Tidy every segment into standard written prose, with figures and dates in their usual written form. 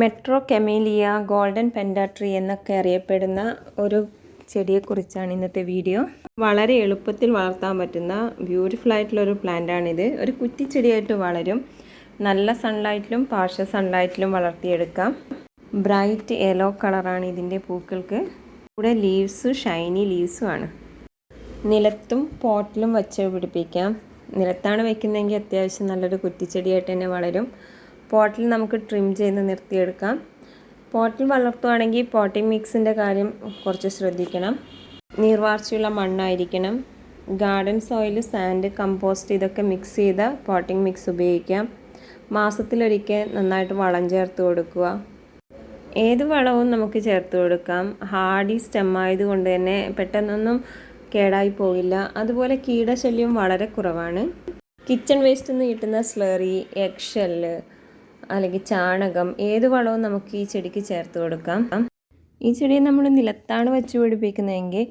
Metro കെമേലിയ, golden penta tree എന്നൊക്കെ അറിയപ്പെടുന്ന ഒരു ചെടിയെക്കുറിച്ചാണ് ഇന്നത്തെ വീഡിയോ. വളരെ എളുപ്പത്തിൽ വളർത്താൻ പറ്റുന്ന ബ്യൂട്ടിഫുൾ ആയിട്ടുള്ളൊരു പ്ലാന്റാണിത്. ഒരു കുറ്റിച്ചെടിയായിട്ട് വളരും. നല്ല സൺലൈറ്റിലും പാർഷ്യൽ സൺലൈറ്റിലും വളർത്തിയെടുക്കാം. ബ്രൈറ്റ് യെല്ലോ കളറാണ് ഇതിൻ്റെ പൂക്കൾക്ക്. കൂടെ ലീവ്സ് ഷൈനി ലീവ്സുമാണ്. നിലത്തും പോട്ടിലും വച്ച് പിടിപ്പിക്കാം. നിലത്താണ് വയ്ക്കുന്നതെങ്കിൽ അത്യാവശ്യം നല്ലൊരു കുറ്റിച്ചെടിയായിട്ട് തന്നെ വളരും. പോട്ടിൽ നമുക്ക് ട്രിം ചെയ്ത് നിർത്തിയെടുക്കാം. പോട്ടിൽ വളർത്തുകയാണെങ്കിൽ പോട്ടിംഗ് മിക്സിൻ്റെ കാര്യം കുറച്ച് ശ്രദ്ധിക്കണം. നീർവാർച്ചയുള്ള മണ്ണായിരിക്കണം. ഗാർഡൻ സോയിൽ, സാൻഡ്, കമ്പോസ്റ്റ് ഇതൊക്കെ മിക്സ് ചെയ്ത പോട്ടിംഗ് മിക്സ് ഉപയോഗിക്കാം. മാസത്തിലൊരിക്കൽ നന്നായിട്ട് വളം ചേർത്ത് കൊടുക്കുക. ഏത് വളവും നമുക്ക് ചേർത്ത് കൊടുക്കാം. ഹാർഡി സ്റ്റെം ആയതുകൊണ്ട് തന്നെ പെട്ടെന്നൊന്നും കേടായി പോകില്ല. അതുപോലെ കീടശല്യം വളരെ കുറവാണ്. കിച്ചൺ വേസ്റ്റിൽ നിന്ന് കിട്ടുന്ന സ്ലറി, എഗ് ഷെല്ല് അല്ലെങ്കിൽ ചാണകം, ഏത് വളവും നമുക്ക് ഈ ചെടിക്ക് ചേർത്ത് കൊടുക്കാം. ഈ ചെടി നമ്മൾ നിലത്താണ് വെച്ച് പിടിപ്പിക്കുന്നതെങ്കിൽ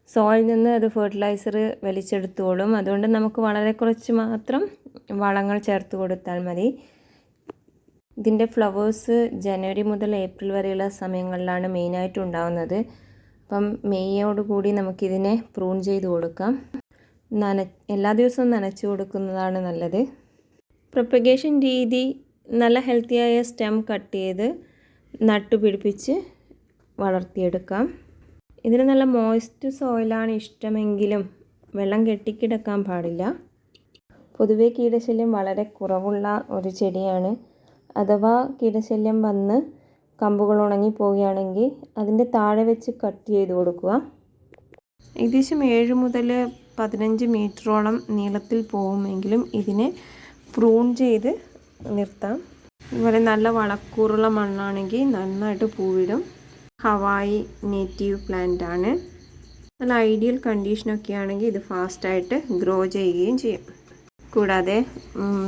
സോയിൽ നിന്ന് അത് ഫെർട്ടിലൈസർ വലിച്ചെടുത്തോളും. അതുകൊണ്ട് നമുക്ക് വളരെ കുറച്ച് മാത്രം വളങ്ങൾ ചേർത്ത് കൊടുത്താൽ മതി. ഇതിൻ്റെ ഫ്ലവേഴ്സ് ജനുവരി മുതൽ ഏപ്രിൽ വരെയുള്ള സമയങ്ങളിലാണ് മെയിനായിട്ട് ഉണ്ടാകുന്നത്. അപ്പം മെയ്യോടുകൂടി നമുക്കിതിനെ പ്രൂൺ ചെയ്ത് കൊടുക്കാം. എല്ലാ ദിവസവും നനച്ചു കൊടുക്കുന്നതാണ് നല്ലത്. പ്രൊപ്പഗേഷൻ രീതി നല്ല ഹെൽത്തിയായ സ്റ്റെം കട്ട് ചെയ്ത് നട്ടുപിടിപ്പിച്ച് വളർത്തിയെടുക്കാം. ഇതിന് നല്ല മോയ്സ്റ്റ് സോയിലാണ് ഇഷ്ടമെങ്കിലും വെള്ളം കെട്ടിക്കിടക്കാൻ പാടില്ല. പൊതുവെ കീടശല്യം വളരെ കുറവുള്ള ഒരു ചെടിയാണ്. അഥവാ കീടശല്യം വന്ന് കമ്പുകൾ ഉണങ്ങിപ്പോവുകയാണെങ്കിൽ അതിൻ്റെ താഴെ വെച്ച് കട്ട് ചെയ്ത് കൊടുക്കുക. ഏകദേശം 7 മുതൽ 15 മീറ്ററോളം നീളത്തിൽ പോകുമെങ്കിലും ഇതിനെ പ്രൂൺ ചെയ്ത് നിർത്താം. അതുപോലെ നല്ല വളക്കൂറുള്ള മണ്ണാണെങ്കിൽ നന്നായിട്ട് പൂവിടും. ഹവായി നേറ്റീവ് പ്ലാന്റ് ആണ്. നല്ല ഐഡിയൽ കണ്ടീഷനൊക്കെ ആണെങ്കിൽ ഇത് ഫാസ്റ്റായിട്ട് ഗ്രോ ചെയ്യുകയും ചെയ്യും. കൂടാതെ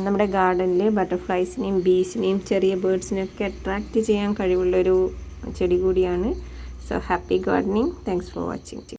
നമ്മുടെ ഗാർഡനിൽ ബട്ടർഫ്ലൈസിനെയും ബീസിനെയും ചെറിയ ബേർഡ്സിനെയൊക്കെ അട്രാക്റ്റ് ചെയ്യാൻ കഴിവുള്ളൊരു ചെടി കൂടിയാണ്. So happy gardening. Thanks for watching.